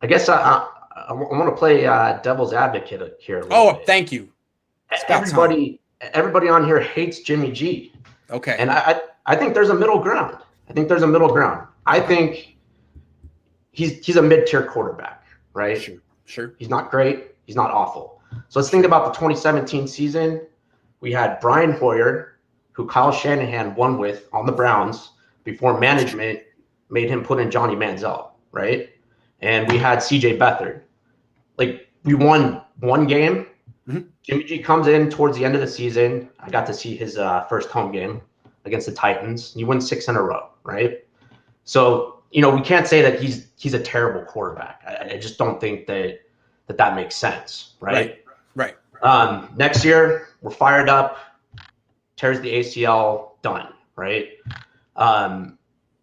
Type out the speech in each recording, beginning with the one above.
I guess I want to play devil's advocate here a little Oh, bit. thank you. It's about time. Everybody on here hates Jimmy G, Okay. and I think there's a middle ground. I Okay. think he's a mid tier quarterback, right? Sure. Sure. He's not great. He's not awful. So let's think Sure. about the 2017 season. We had Brian Hoyer, who Kyle Shanahan won with on the Browns before management made him put in Johnny Manziel, right? And we had CJ Beathard. Like we won one game. Mm-hmm. Jimmy G comes in towards the end of the season. I got to see his first home game against the Titans. You win 6 in a row, right? So we can't say that he's a terrible quarterback. I just don't think that makes sense, Right. right? Right. Next year we're fired up. Tears the ACL, done, right? And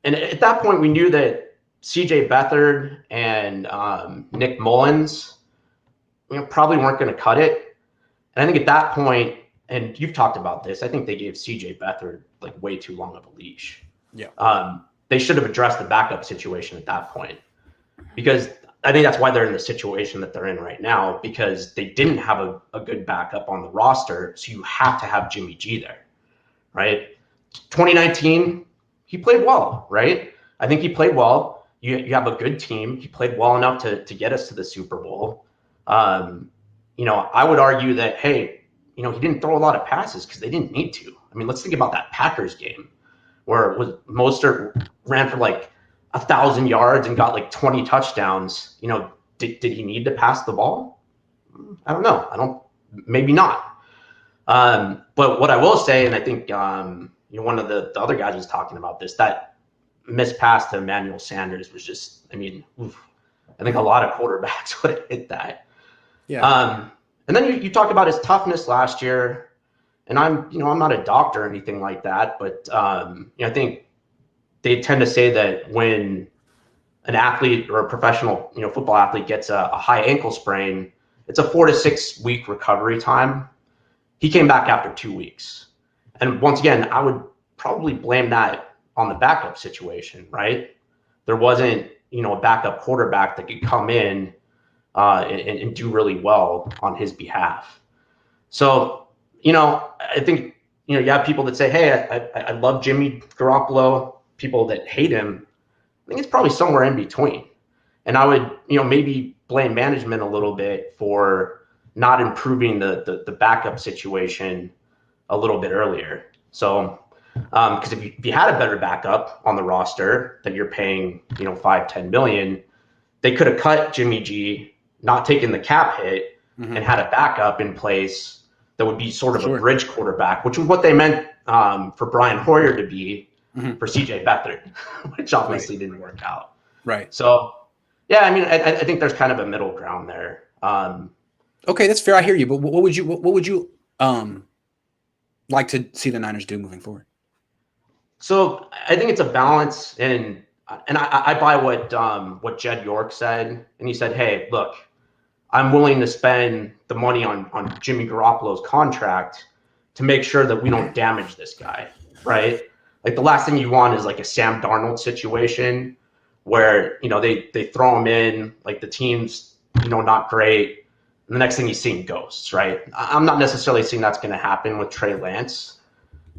at that point we knew that CJ Beathard and Nick Mullins, probably weren't going to cut it. And I think at that point, and you've talked about this, I think they gave CJ Beathard like way too long of a leash. Yeah. They should have addressed the backup situation at that point, because I think that's why they're in the situation that they're in right now, because they didn't have a good backup on the roster. So you have to have Jimmy G there, right? 2019, he played well, right? I think he played well. You have a good team. He played well enough to get us to the Super Bowl. I would argue that, hey, he didn't throw a lot of passes because they didn't need to. I mean, let's think about that Packers game where it was Mostert ran for like 1,000 yards and got like 20 touchdowns. Did he need to pass the ball? I don't know. Maybe not. But what I will say, and I think one of the other guys was talking about this, that missed pass to Emmanuel Sanders was just, I mean, oof. I think a lot of quarterbacks would have hit that. Yeah. And then you talked about his toughness last year, and I'm not a doctor or anything like that, but I think they tend to say that when an athlete or a professional football athlete gets a high ankle sprain, it's a 4 to 6 week recovery time. He came back after 2 weeks, and once again, I would probably blame that on the backup situation, right? There wasn't a backup quarterback that could come in and do really well on his behalf. So, I think, you have people that say, hey, I love Jimmy Garoppolo, people that hate him. I think it's probably somewhere in between. And I would, maybe blame management a little bit for not improving the backup situation a little bit earlier. So, because if you had a better backup on the roster that you're paying, 5-10 million, they could have cut Jimmy G, not taken the cap hit, and had a backup in place that would be sort of a bridge quarterback, which was what they meant for Brian Hoyer to be for CJ Beathard, which obviously didn't work out. Right. So, yeah, I mean, I think there's kind of a middle ground there. Okay, that's fair. I hear you. But what would you like to see the Niners do moving forward? So I think it's a balance, and I buy what Jed York said, and he said, hey, look, I'm willing to spend the money on Jimmy Garoppolo's contract to make sure that we don't damage this guy, right? Like the last thing you want is like a Sam Darnold situation where they throw him in, like the team's not great, and the next thing he's seeing ghosts, right? I'm not necessarily saying that's going to happen with Trey Lance,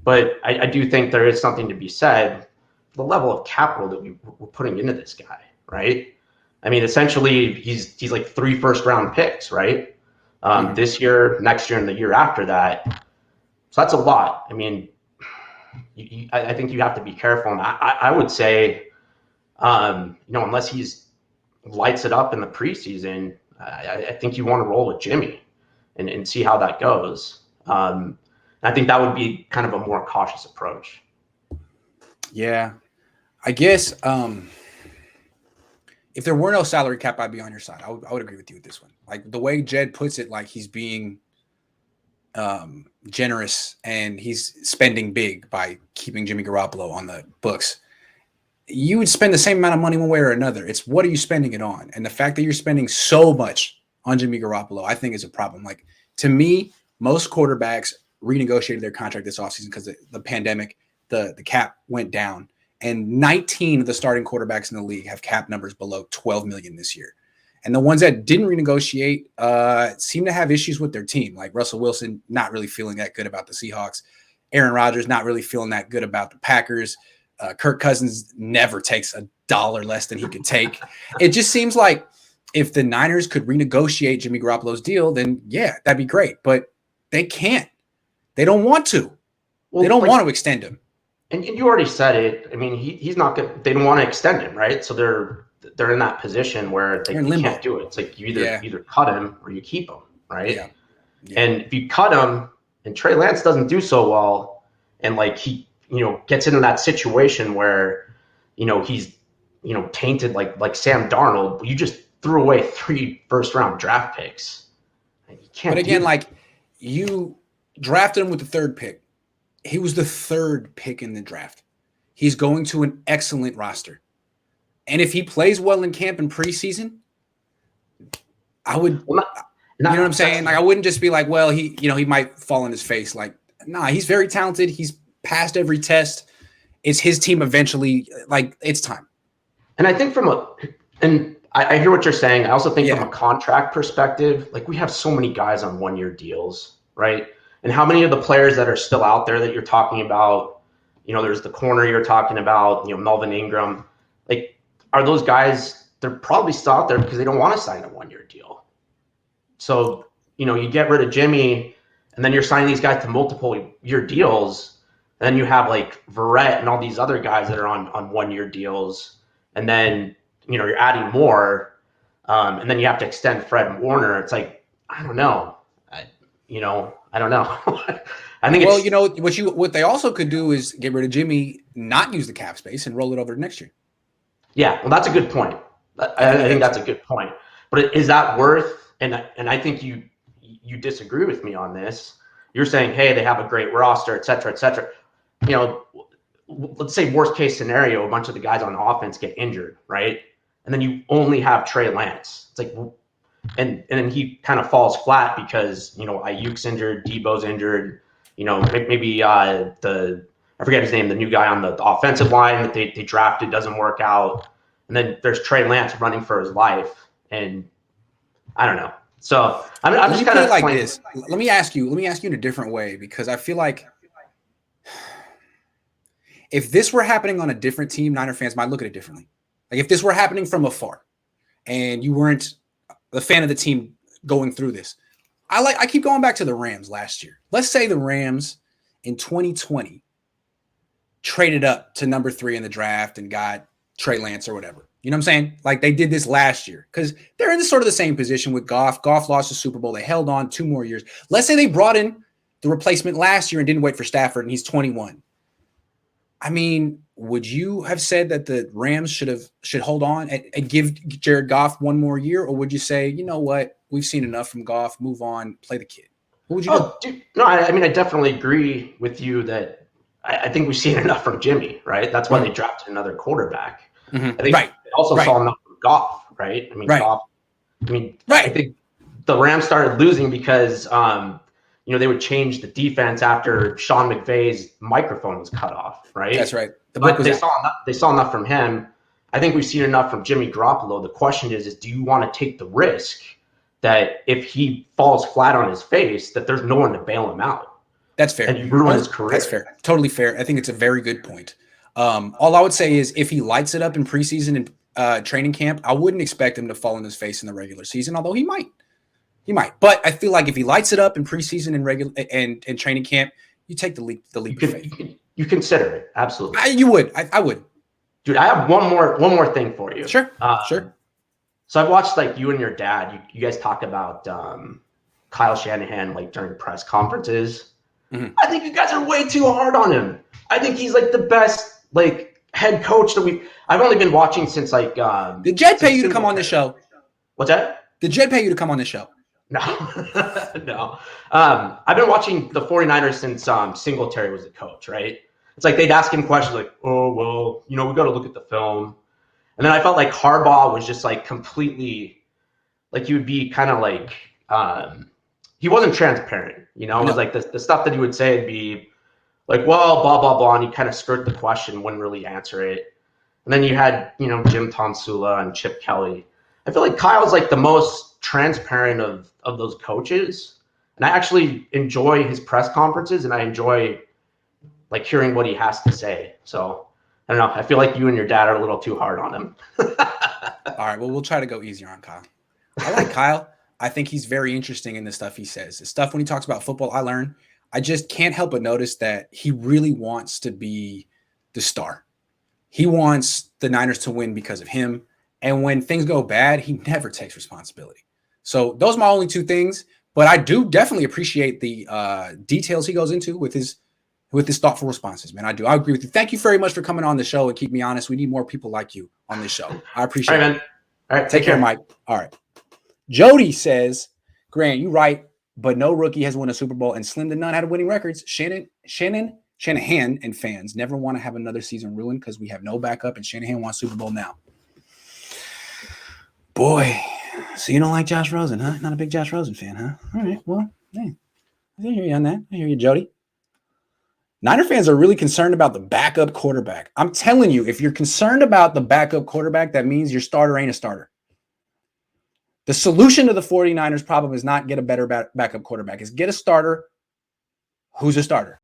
but I do think there is something to be said for the level of capital that we're putting into this guy, right? I mean, essentially, he's like 3 first-round picks, right? This year, next year, and the year after that. So that's a lot. I mean, I think you have to be careful. And I would say, unless he's lights it up in the preseason, I think you want to roll with Jimmy and see how that goes. I think that would be kind of a more cautious approach. Yeah, I guess if there were no salary cap, I'd be on your side. I would agree with you with this one. Like the way Jed puts it, like he's being generous and he's spending big by keeping Jimmy Garoppolo on the books. You would spend the same amount of money one way or another. It's what are you spending it on? And the fact that you're spending so much on Jimmy Garoppolo, I think is a problem. Like to me, most quarterbacks renegotiated their contract this offseason because the pandemic, the cap went down. And 19 of the starting quarterbacks in the league have cap numbers below 12 million this year. And the ones that didn't renegotiate seem to have issues with their team, like Russell Wilson not really feeling that good about the Seahawks. Aaron Rodgers not really feeling that good about the Packers. Kirk Cousins never takes $1 less than he could take. It just seems like if the Niners could renegotiate Jimmy Garoppolo's deal, then yeah, that'd be great. But they can't. They don't want to. Well, they don't want to extend him. And you already said it. I mean, he's not good. They don't want to extend him, right? So they're in that position where they can't do it. It's like you either cut him or you keep him, right? Yeah. And if you cut him and Trey Lance doesn't do so well, and like he gets into that situation where he's tainted like Sam Darnold, you just threw away 3 first-round draft picks. You can't. But again, like you drafted him with the 3rd pick. He was the 3rd pick in the draft. He's going to an excellent roster. And if he plays well in camp and preseason, I would, you know what I'm saying? Like, I wouldn't just be like, well, he might fall on his face. Like, nah, he's very talented. He's passed every test. It's his team eventually. Like, it's time. And I think I hear what you're saying. I also think from a contract perspective, like we have so many guys on 1-year deals, right? And how many of the players that are still out there that you're talking about, there's the corner you're talking about, Melvin Ingram, like, are those guys, they're probably still out there because they don't want to sign a 1-year deal. So, you get rid of Jimmy and then you're signing these guys to multiple year deals. Then you have like Verrett and all these other guys that are on 1-year deals. And then, you're adding more. And then you have to extend Fred and Warner. It's like, I don't know. I don't know. I think what they also could do is get rid of Jimmy, not use the cap space, and roll it over to next year. Yeah, well, that's a good point. I think that's a good point. But is that worth? And I think you disagree with me on this. You're saying, hey, they have a great roster, et cetera, et cetera. Let's say worst case scenario, a bunch of the guys on offense get injured, right? And then you only have Trey Lance. It's like, and then he kind of falls flat because Ayuk's injured, Debo's injured. Maybe I forget his name, the new guy on the offensive line that they drafted doesn't work out, and then there's Trey Lance running for his life, and I don't know. So I'm just kind of like this. Let me ask you in a different way, because I feel like if this were happening on a different team, Niner fans might look at it differently. Like if this were happening from afar, and you weren't the fan of the team going through this. I keep going back to the Rams last year. Let's say the Rams in 2020 traded up to number 3 in the draft and got Trey Lance or whatever. You know what I'm saying? Like they did this last year because they're in sort of the same position with Goff. Goff lost the Super Bowl. They held on 2 more years. Let's say they brought in the replacement last year and didn't wait for Stafford and he's 21. I mean, would you have said that the Rams should hold on and give Jared Goff 1 more year? Or would you say, you know what, we've seen enough from Goff, move on, play the kid? What would you do? Dude, no, I mean, I definitely agree with you that I think we've seen enough from Jimmy, right? That's why they drafted another quarterback. Mm-hmm. I think they also saw enough from Goff, right? I mean, Goff, I think the Rams started losing because they would change the defense after Sean McVay's microphone was cut off, right? That's right. But they saw enough from him. I think we've seen enough from Jimmy Garoppolo. The question is do you want to take the risk that if he falls flat on his face, that there's no one to bail him out? That's fair. And you ruin his career. That's fair. Totally fair. I think it's a very good point. All I would say is if he lights it up in preseason and training camp, I wouldn't expect him to fall on his face in the regular season, although he might. He might. But I feel like if he lights it up in preseason and training camp, you take the leap of faith. You consider it. Absolutely. You would. I would. Dude, I have one more thing for you. Sure. Sure. So I've watched like you and your dad. You guys talk about Kyle Shanahan like during press conferences. Mm-hmm. I think you guys are way too hard on him. I think he's like the best like head coach that I've only been watching since like. Did Jed pay you to come on the show? What's that? Did Jed pay you to come on the show? No, no. I've been watching the 49ers since Singletary was the coach, right? It's like they'd ask him questions like, oh, well, we got to look at the film. And then I felt like Harbaugh was just like completely, like he would be kind of like, he wasn't transparent, It was like the stuff that he would say would be like, well, blah, blah, blah. And he'd kind of skirt the question, wouldn't really answer it. And then you had, Jim Tonsula and Chip Kelly. I feel like Kyle's like the most transparent of those coaches. And I actually enjoy his press conferences, and I enjoy like hearing what he has to say. So I don't know. I feel like you and your dad are a little too hard on him. All right. Well, we'll try to go easier on Kyle. I like Kyle. I think he's very interesting in the stuff he says. The stuff when he talks about football, I learn. I just can't help but notice that he really wants to be the star. He wants the Niners to win because of him. And when things go bad, he never takes responsibility. So those are my only two things. But I do definitely appreciate the details he goes into with his thoughtful responses, man. I do. I agree with you. Thank you very much for coming on the show and keep me honest. We need more people like you on this show. I appreciate it. All right, man. All right. Take care, Mike. All right. Jody says, Grant, you right, but no rookie has won a Super Bowl, and slim to none had winning records. Shanahan and fans never want to have another season ruined because we have no backup, and Shanahan wants Super Bowl now. Boy, so you don't like Josh Rosen, huh? Not a big Josh Rosen fan, huh? All right, well, hey, I hear you on that. I hear you, Jody. Niner fans are really concerned about the backup quarterback. I'm telling you, if you're concerned about the backup quarterback, that means your starter ain't a starter. The solution to the 49ers problem is not get a better backup quarterback. Is get a starter who's a starter.